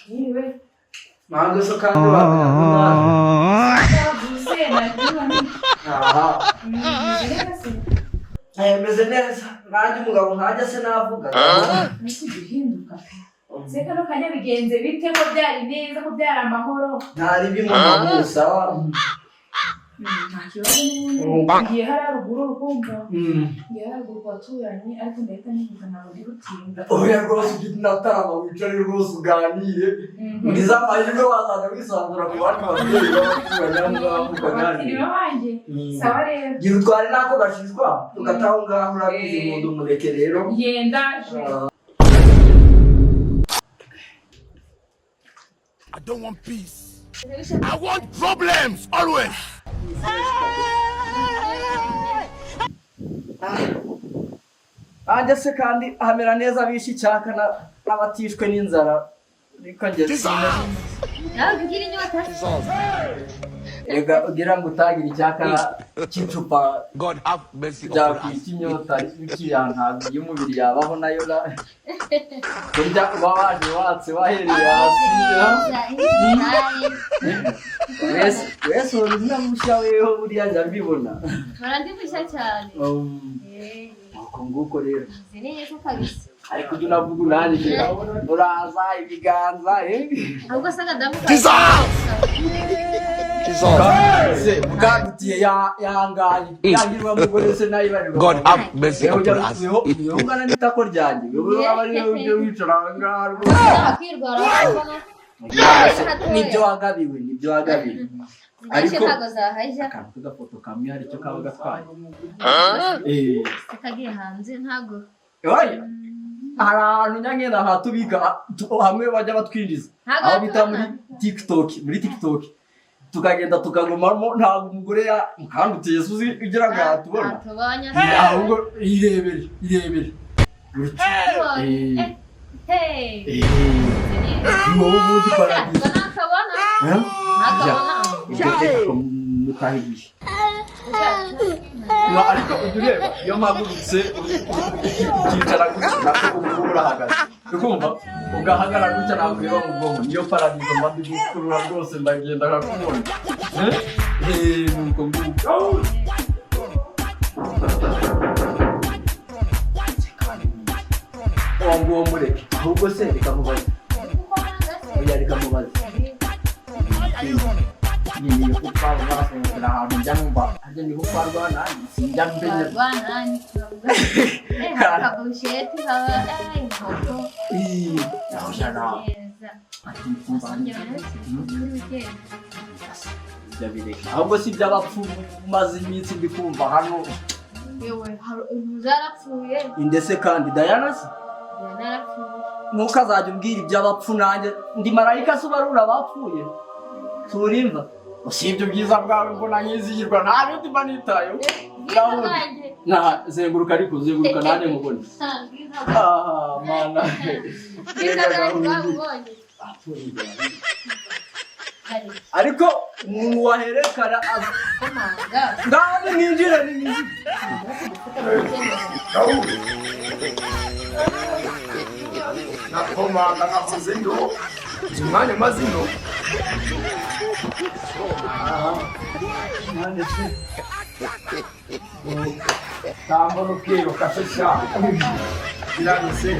Niwe. Mango so kandi wabona. Aha. Meze neza. Nanjye umugabo nkajya se navuga. Niki gihinduka. Seka no kanya bigenze bite ko byari neza ko byari amahoro. Ntari bimwe sawa. Ngiye haruguru urukumva. Ngiye haruguru kwaturanye ariko ndahita nibuka nawe ndirutinda. Oya rwose natama wicare rwose uganire. Ngiza amahirwe wazaza kwisanzura ku bandi babyeyi b'abanyamwuga mukaganira. Niba wanjye sawa rero. Gira utware nako gashishwa tugataho ngaho urabizi mundu mureke rero. Yendaje. I don't want peace. I want problems always. Anje se kandi hamera neza bishi cyaka n'abatishwe n'inzara riko nge Nagira inyota. ega ugira ngo utagira icyaka cy'icupa God have mercy upon us. byakwita ikiyantazi y'umubiri yabaho nayo kurya uba waje watse wahereye hasi wese urumya mushya weho buriya njya mbibona Barandi mushya cyane. uko nguko rero Zineye ko kabisa. ariko ujya unavuga unanjye uraza ibiganza Ahubwo sanga damu. bwagutiye yangaye yangirwa mugore se nayibarirwa God have mercy upon us. ungana n'itako ryanjye wowe aba ari ujye wicara ahangaha Akirwara kubona. nibyo wagabiwe Ariko ntago zahajya. akantu gafoto kamwe hari icyo kaba gatwaye Kagiye hanze ntago. oya hari ahantu nyangenda hatubika hamwe bajya batwinjiza aho bita muri TikTok tukagenda tukagumamo ntabwo umugore kandi uteye suzi ugira ngo yatubona ahubwo irebere wowe ubundi paradizo mutahigisha ariko ujya ureba iyo mpagurutse ukicara gutya ntabwo urahagaze ukumva ugahagarara gutya ntabwo ureba mu bwonko niyo paradizo mba ndi gukurura rwose ndagenda nkakubona nuko nguko uwo mureke ahubwo se rikamubaza ni kupa bana ahantu njya numva ajya ni kupa rwana sinjya mbenye kabusheti inkoko ahubwo si iby'abapfu maze iminsi ndi kumva hano zarapfuye indese kandi Diana se nuko azajya umbwira iby'abapfu nanjye ndi marayika se ubarura abapfuye turimva usibye ubwiza bwawe mbona nyizihirwa nta bindi mba nitayeho zenguruka ariko zenguruka nanjye mubone mana ariko umuntu waherekana ngaho ninjire nakomanga nakoze ndo umwanya mazino tambolo kero kashesha biragise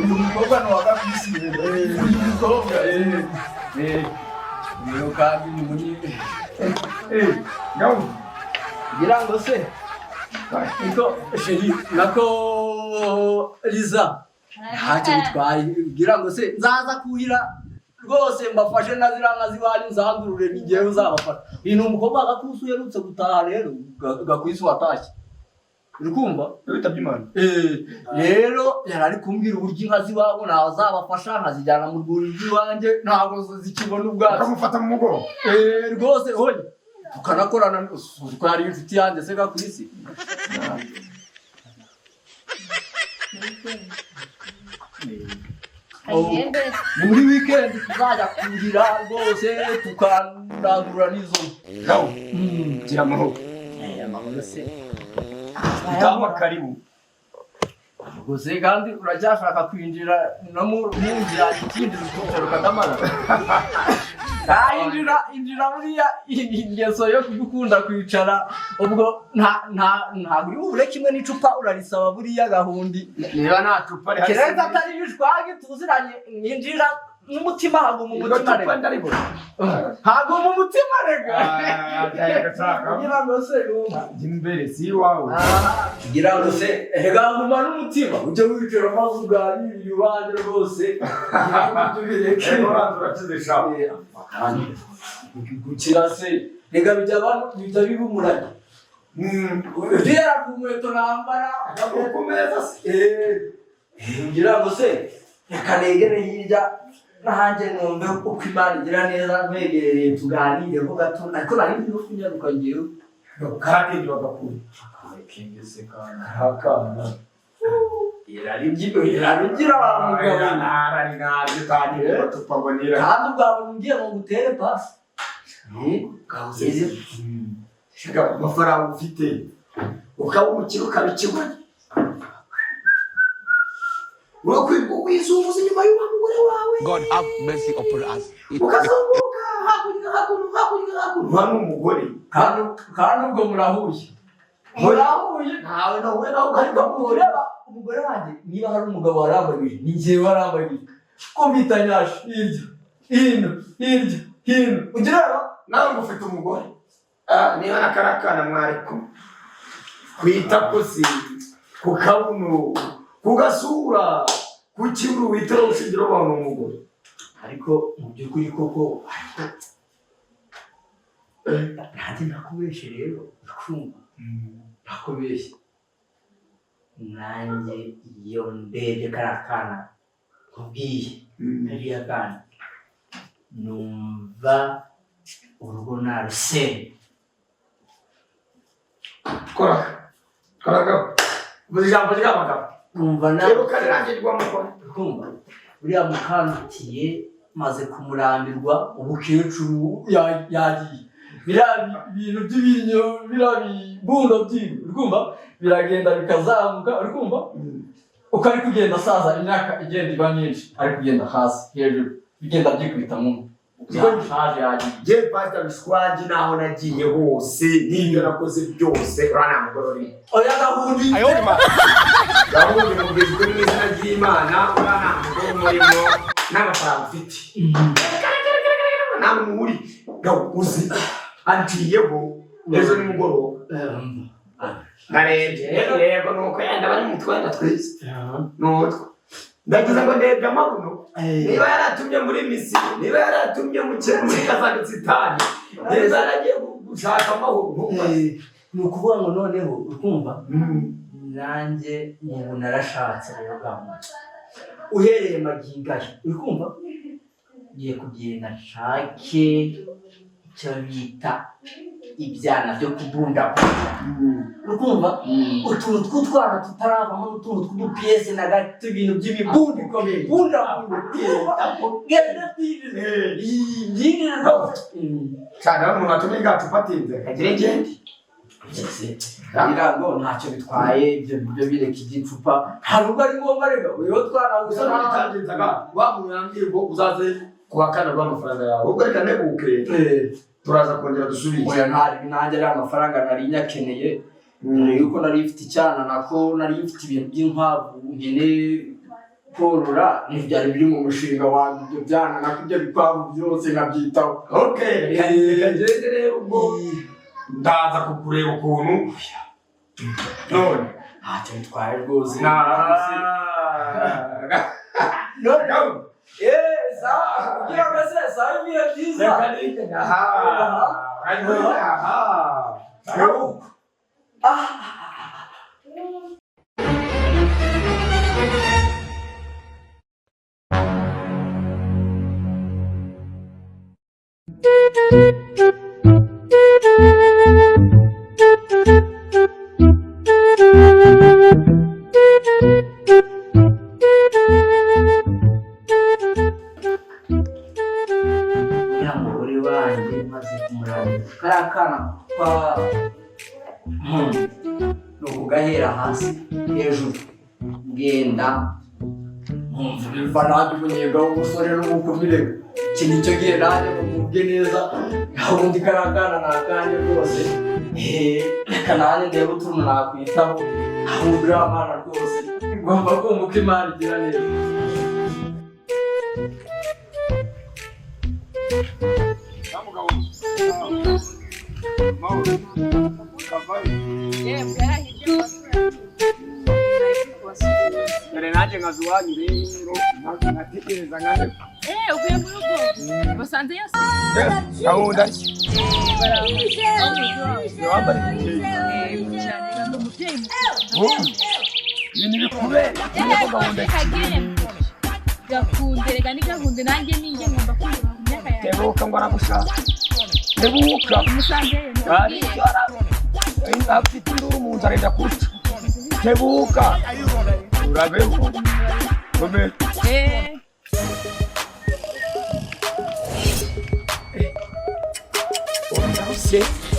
umukobwa no wagafisi umukobwa niyo kandi ni muri ngaho gira ngo se iko sheri nako Liza ntacyo bitwaye gira ngo se nzaza kuhira rwose mbafashe naziranga zibari nzandurure nigiye uzabafata ino umukobwa agakusuye rutse gutaha rero gakwisi watashye urikumva bitabye Imana rero yarari kumbwira uburyo inka ziwabo nazabafasha nkazijyana mu rwuri rw'iwanjye ntabwo zikibona ubwato Kamufata mu mugo rwose hoye tukanakorana ko yari inshuti yanjye se gakwisi muri weekend tuzajya kuhira rwose tukandangurura n'izo gira amahoro amahoro se utama karibu gusa kandi uracyashaka kwinjira no mu nzira ikindi rukutero kadamara injira buriya ingeso yo gukunda kwicara ubwo nta uri bubure kimwe n'icupa urarisaba buriya gahundi niba nta cupa rihari kereza atari ibishwagi tuziranye ninjira n'umutima haguma umutima rega haguma umutima rega kugira ngo se imbere si iwawe kugira ngo se haguma n'umutima ujye wicara maze uganirire iwanjye rwose ibyo bireke turatuzishaho gukira se rega bijya biba umurage ugera ku nkweto nambara ku meza se kugira ngo se reka negere hirya nahanjye numve uko Imana igira neza nkwegereye tuganireho gato ariko nari ndi no kunyaruka ngewe kandi bagakura kingese kana hakana irarugira abamugabo narari naje kandi tupabonera kandi ubwabo ngiye ngo ngutere pasi shiga amafaranga ufite ukaba umukiro ukabikigwa urakwirirwa wizumuza inyuma y'uwa mugore wawe God have mercy upon us. ukazunguruka hakurya nta n'umugore kandi ubwo murahuye ntawe nawe ariko umugore wanjye niba hari umugabo warambagije ni njyewe warambagije ko mbita nyasha hirya hino ugira nawe ngo ufite umugore niba n'akarakana mwariko kwita kosi ku kabuno ku gasura ku kiburu witera ushingira abantu umugore ariko mu by'ukuri koko nanjye nakubeshye rero ukumva nakubeshye nanjye iyo ndebye kariya kana nkubwiye kariya kana numva urugo narusenya koraga ubuze ijambo ry'abagabo numva rero kandi nanjye rwamukora kumva buriya mukandutiye maze kumurambirwa ubukecuru yagiye biriya bintu by'ibinyo biriya bibundo byiwe urumva biragenda bikazamuka urumva uko ari kugenda asaza imyaka igenda iba myinshi ari kugenda hasi hejuru bigenda byikubita mu shaje yagiye je pastor Bishwaji naho nagiye hose n'ibyo nakoze byose urana mugorori oya gahundi gahundi mu bizwe n'izina ry'Imana urana mugorori murimo n'amafaranga ufite namwe muri gawuzi antiyeho ejo nimugoroba narebye yego nuko yenda bari mu twenda twese nutwo ndagize ngo ndebye amabuno niba yaratumye muri Misiri niba yaratumye muri Kazakhstan niba yaragiye gushaka amahoro ni ukuvuga ngo noneho urumva nanjye ubu narashatse rero gamu uhereye magingaya urumva ngiye kugenda nshake icyo bita ibyana byo kubundabunda urumva utuntu tw'utwana tutaravamo n'utuntu tw'udupiyesi na gato ibintu by'imibundi ikomeye bundabunda genda twirire cyane umuntu atumye gacupa atinze kagire ngende ngo ntacyo bitwaye ibyo bireka igicupa ntabwo ari ngombwa rero wewe twaragusa bitangizaga wa muntu yambwiye ngo uzaze kuhakana rw'amafaranga yawe ubwo reka nebuke turaza kongera dusubire oya ntari nanjye ari amafaranga nari nyakeneye yuko nari mfite icyana nako nari mfite ibintu by'inkwavu nkene korora n'ibyari biri mu mushinga wanjye ibyo byana nako ibyo bikwavu byose nkabyitaho reka ngende rero ubwo ndaza kukureba ukuntu none ntacyo bitwaye rwose kugira ngo se sawa ibihe byiza ni ukugahera hasi hejuru ngenda nkumva biva nanjye umunyenga w'umusore n'umukumire iki nicyo gihe nanjye mumubwe neza ubundi karakana nakanje rwose reka nanjye ndebe utuntu nakwitaho ahubwo amana rwose ngomba kumva uko Imana igira neza. Dore nanjye nkazuwanyu rero natekereza nkane uvuye mu rugo basanze yose gahunda wambaye ibintu bikubera gahunda gakunde reka ni gakunde nanjye ninjye ngomba kwiruka ku myaka yawe tebuka ngo aragushaka tebuka umusanze afite induru mu nzu arenda kuca tebuka urabeho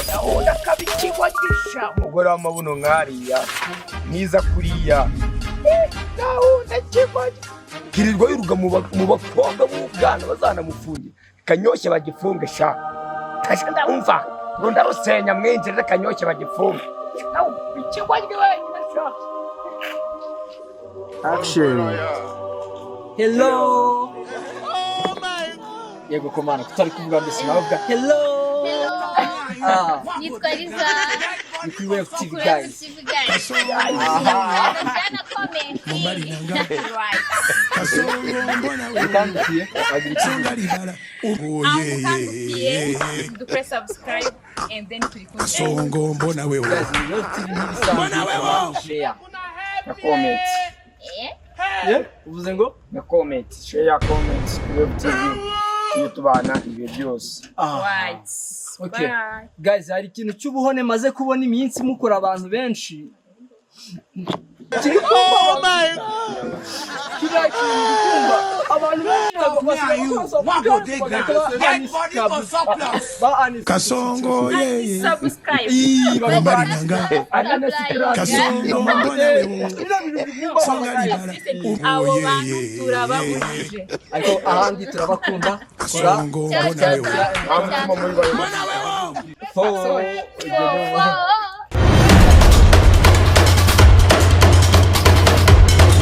ndabona kabikigwa gisha umugore w'amabuno nkariya mwiza kuriya ndabona kigwa kirirwa yiruga mu bakobwa b'ubwana bazanamufunge kanyoshye bagifunge sha kasha ndumva ngo ndarusenya mwinjirire kanyoshye bagifunge ikigwa wenyine sha. Action. Hello. Yego komana tutari kuvuga mbese navuga hello. Nitwa Liza. Ni kuri Wave TV guys. Kasongo mbona wewe Na comment. Uvuze ngo Na comment, share comment, Wave TV. Iyo tubana ibi byose. Okay. Guys, hari ikintu cy'ubuhone maze kubona iminsi mukora abantu benshi. Oh my Kasongo subscribe Kasongo mbona wewe abo bantu turabahuje ariko ahandi turabakunda Kasongo mbona wewe Mbona wewe. so